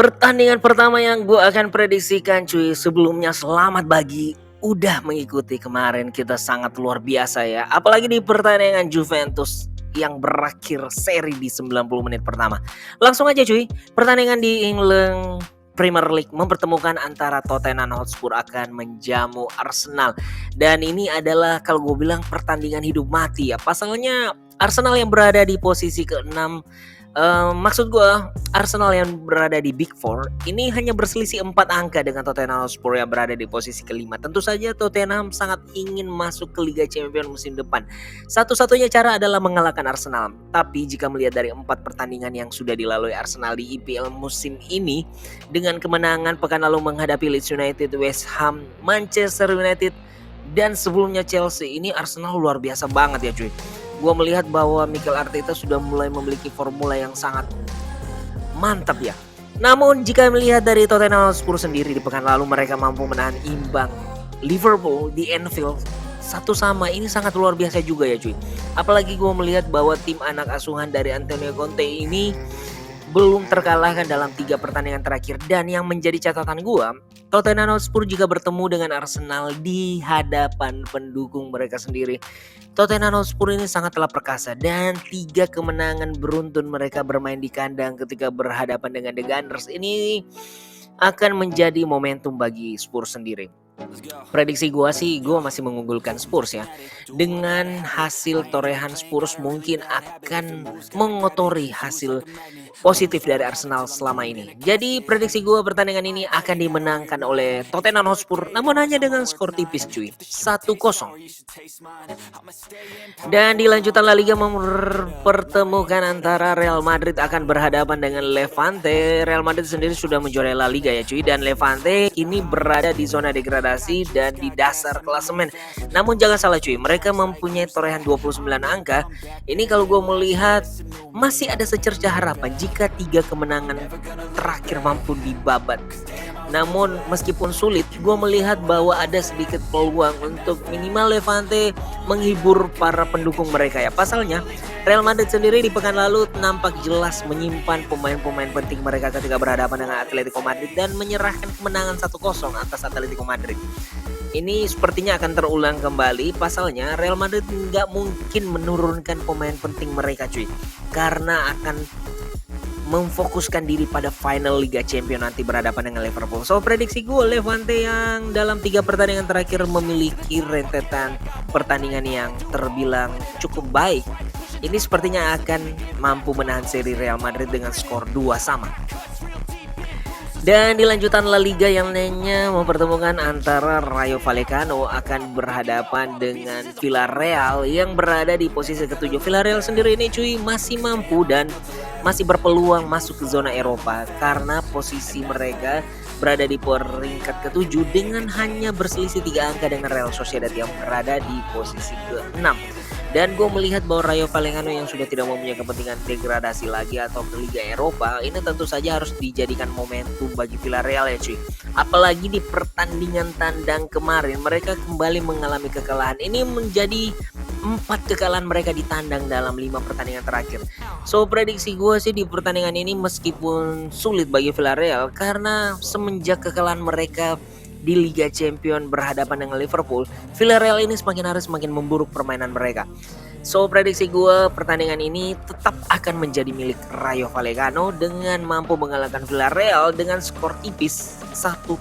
Pertandingan pertama yang gue akan prediksikan cuy, sebelumnya selamat bagi udah mengikuti kemarin, kita sangat luar biasa ya. Apalagi di pertandingan Juventus yang berakhir seri di 90 menit pertama. Langsung aja cuy, pertandingan di England Premier League mempertemukan antara Tottenham Hotspur akan menjamu Arsenal. Dan ini adalah kalau gue bilang pertandingan hidup mati ya. Pasalnya Arsenal yang berada di posisi ke-6, maksud gue Arsenal yang berada di Big Four ini hanya berselisih 4 angka dengan Tottenham Hotspur yang berada di posisi kelima. Tentu saja Tottenham sangat ingin masuk ke Liga Champions musim depan. Satu-satunya cara adalah mengalahkan Arsenal. Tapi jika melihat dari 4 pertandingan yang sudah dilalui Arsenal di IPL musim ini, dengan kemenangan pekan lalu menghadapi Leeds United, West Ham, Manchester United, dan sebelumnya Chelsea, ini Arsenal luar biasa banget ya cuy. Gue melihat bahwa Mikel Arteta sudah mulai memiliki formula yang sangat mantap ya. Namun jika melihat dari Tottenham Hotspur sendiri di pekan lalu, mereka mampu menahan imbang Liverpool di Anfield 1-1. Ini sangat luar biasa juga ya cuy. Apalagi gue melihat bahwa tim anak asuhan dari Antonio Conte ini belum terkalahkan dalam 3 pertandingan terakhir. Dan yang menjadi catatan gua, Tottenham Hotspur jika bertemu dengan Arsenal di hadapan pendukung mereka sendiri, Tottenham Hotspur ini sangatlah perkasa dan 3 kemenangan beruntun mereka bermain di kandang ketika berhadapan dengan The Gunners ini akan menjadi momentum bagi Spurs sendiri. Prediksi gue masih mengunggulkan Spurs ya. Dengan hasil torehan Spurs mungkin akan mengotori hasil positif dari Arsenal selama ini. Jadi prediksi gue pertandingan ini akan dimenangkan oleh Tottenham Hotspur, namun hanya dengan skor tipis cuy, 1-0. Dan di lanjutan La Liga mempertemukan antara Real Madrid akan berhadapan dengan Levante. Real Madrid sendiri sudah menjuarai La Liga ya cuy, dan Levante kini berada di zona degradasi dan di dasar klasemen. Namun jangan salah cuy, mereka mempunyai torehan 29 angka. Ini kalau gue melihat masih ada secerca harapan jika 3 kemenangan terakhir mampu dibabat. Namun meskipun sulit, gue melihat bahwa ada sedikit peluang untuk minimal Levante menghibur para pendukung mereka ya. Pasalnya Real Madrid sendiri di pekan lalu nampak jelas menyimpan pemain-pemain penting mereka ketika berhadapan dengan Atletico Madrid dan menyerahkan kemenangan 1-0 atas Atletico Madrid. Ini sepertinya akan terulang kembali. Pasalnya Real Madrid nggak mungkin menurunkan pemain penting mereka cuy, karena akan memfokuskan diri pada final Liga Champions nanti berhadapan dengan Liverpool. So prediksi gue, Levante yang dalam 3 pertandingan terakhir memiliki rentetan pertandingan yang terbilang cukup baik, ini sepertinya akan mampu menahan seri Real Madrid dengan skor 2-2. Dan di lanjutan La Liga yang lainnya mempertemukan antara Rayo Vallecano akan berhadapan dengan Villarreal yang berada di posisi ke-7. Villarreal sendiri ini cuy masih mampu dan masih berpeluang masuk ke zona Eropa karena posisi mereka berada di peringkat ke-7 dengan hanya berselisih 3 angka dengan Real Sociedad yang berada di posisi ke-6. Dan gue melihat bahwa Rayo Vallecano yang sudah tidak mempunyai kepentingan degradasi lagi atau ke Liga Eropa, ini tentu saja harus dijadikan momentum bagi Villarreal ya cuy. Apalagi di pertandingan tandang kemarin mereka kembali mengalami kekalahan. Ini menjadi 4 kekalahan mereka di tandang dalam 5 pertandingan terakhir. So prediksi gue sih di pertandingan ini meskipun sulit bagi Villarreal karena semenjak kekalahan mereka di Liga Champions berhadapan dengan Liverpool, Villarreal ini semakin hari semakin memburuk permainan mereka. So prediksi gue pertandingan ini tetap akan menjadi milik Rayo Vallecano dengan mampu mengalahkan Villarreal dengan skor tipis 1-0.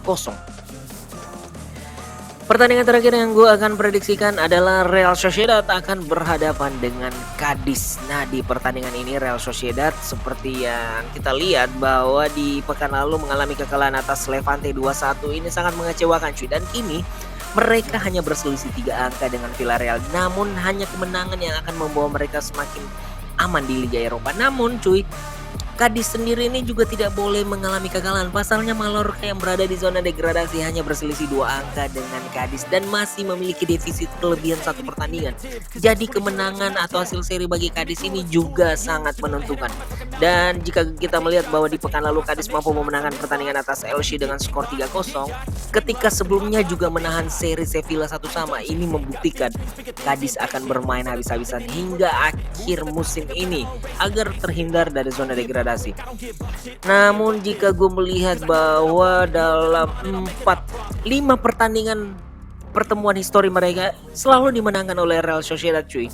Pertandingan terakhir yang gue akan prediksikan adalah Real Sociedad akan berhadapan dengan Cadiz. Nah di pertandingan ini Real Sociedad seperti yang kita lihat bahwa di pekan lalu mengalami kekalahan atas Levante 2-1, ini sangat mengecewakan cuy. Dan kini mereka hanya berselisih 3 angka dengan Villarreal, namun hanya kemenangan yang akan membawa mereka semakin aman di Liga Eropa. Namun cuy, Cadiz sendiri ini juga tidak boleh mengalami kekalahan. Pasalnya Mallorca yang berada di zona degradasi hanya berselisih 2 angka dengan Cadiz dan masih memiliki defisit kelebihan 1 pertandingan. Jadi kemenangan atau hasil seri bagi Cadiz ini juga sangat menentukan. Dan jika kita melihat bahwa di pekan lalu Cadiz mampu memenangkan pertandingan atas Elche dengan skor 3-0, ketika sebelumnya juga menahan seri Sevilla 1-1, ini membuktikan Cadiz akan bermain habis-habisan hingga akhir akhir musim ini agar terhindar dari zona degradasi. Namun jika gue melihat bahwa dalam 5 pertandingan pertemuan histori mereka selalu dimenangkan oleh Real Sociedad cuy.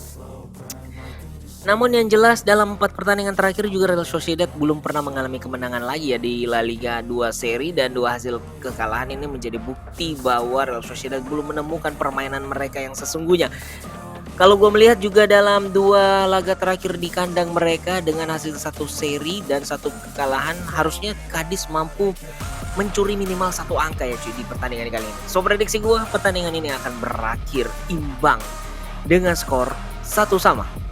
Namun yang jelas dalam 4 pertandingan terakhir juga Real Sociedad belum pernah mengalami kemenangan lagi ya di La Liga. 2 seri dan 2 hasil kekalahan ini menjadi bukti bahwa Real Sociedad belum menemukan permainan mereka yang sesungguhnya. Kalau gue melihat juga dalam 2 laga terakhir di kandang mereka dengan hasil 1 seri dan 1 kekalahan, harusnya Cadiz mampu mencuri minimal 1 angka ya cuy di pertandingan kali ini. So prediksi gue pertandingan ini akan berakhir imbang dengan skor 1-1.